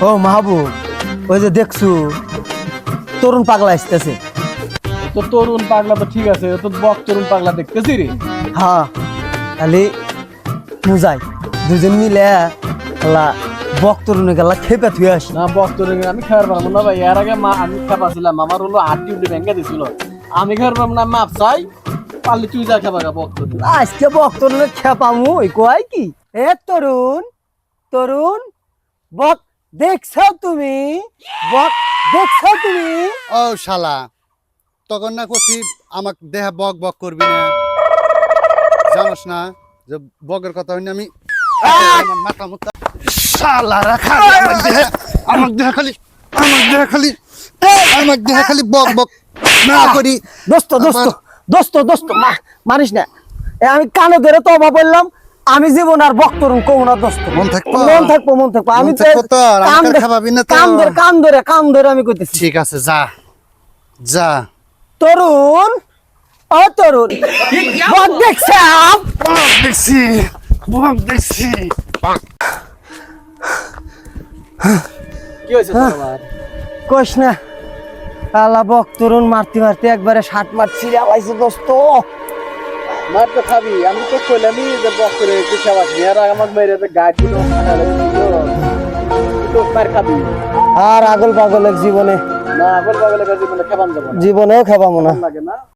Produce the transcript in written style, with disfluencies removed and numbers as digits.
ও মাহবুব, ওই যে দেখছু তরুণ পাগলা আসতেছে। তো তরুণ পাগলা তো ঠিক আছে, তো বক তরুণ পাগলা দেখতেছি রে। হ্যাঁ, খালি মুজাই দুজন মিলে আল্লাহ বক তরুণে গেলা খেপে থুয়ে আসি। না বক তরুণ আমি খাবার পারবো না ভাই, এর আগে আমি খাপাছিলাম, আমার হলো হাড্ডি উড্ডি ভেঙে দিছিল, আমি খাবার পারবো না, মাপ চাই, পারলে তুই যা খাবা বক তরুণ। আজকে বক তরুণে খেপামু ওই কয় কি? এ তরুণ, তরুণ বক দেখছো তুমি? বক দেখছো তুমি? ও শালা, তখন না করছি আমাক দেহা বক বক করবি না, জানোস না যে বকের কথা হইনি আমি আমার মাথা মুতা শালা রাখা আমাক দেহা খালি বক বক না করি। দোস্ত দোস্ত দোস্ত দোস্ত মানিস না, আমি কানে ধরে তো অভাব বললাম, আমি জীবন আর বক তরুণ কমু না দোস্ত। মন থাকবো? মন থাকবো মন থাকবো। আমি মন থাকবো তো, আর কান আমাকে ধরে খাওয়াবি না তো? কান ধরে আমি কইতেছি। ঠিক আছে, যা যা। তরুণ, ও তরুণ, বক দেখছাম। বক দেখছি। কি হয়েছে তোর আবার? কইস না, আলা বক তরুণ মারতে মারতে একবারে 60 মারছি আলাইছে দোস্ত। মার তো খাবি, আমি তো কইলামই যে বক করে একটু খাওয়া, এর আগে আমার মেরে গাড়ি গুলো তো মার খাবি আর আগল পাগলের জীবনে না, আগল পাগলের জীবনে খাবান যাবো না, জীবনেও খাবামু না। লাগে না।